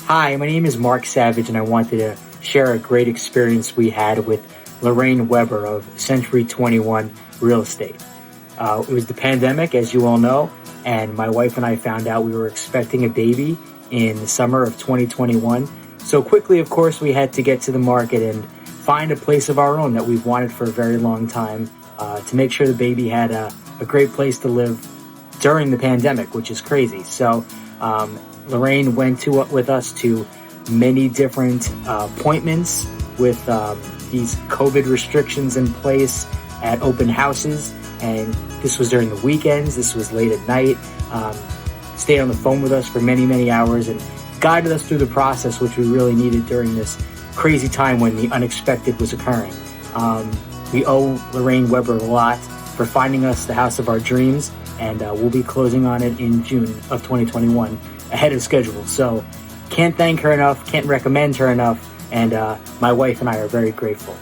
Hi, my name is Mark Savage, and I wanted to share a great experience we had with Lorraine Weber of Century 21 Real Estate. It was the pandemic, as you all know, and my wife and I found out we were expecting a baby in the summer of 2021. So quickly, of course, we had to get to the market and find a place of our own that we've wanted for a very long time to make sure the baby had a great place to live during the pandemic, which is crazy. So Lorraine went with us to many different appointments with these COVID restrictions in place at open houses. And this was during the weekends. This was late at night. Stayed on the phone with us for many, many hours and guided us through the process, which we really needed during this crazy time when the unexpected was occurring. We owe Lorraine Weber a lot for finding us the house of our dreams, and we'll be closing on it in June of 2021 ahead of schedule. So can't thank her enough, can't recommend her enough, and my wife and I are very grateful.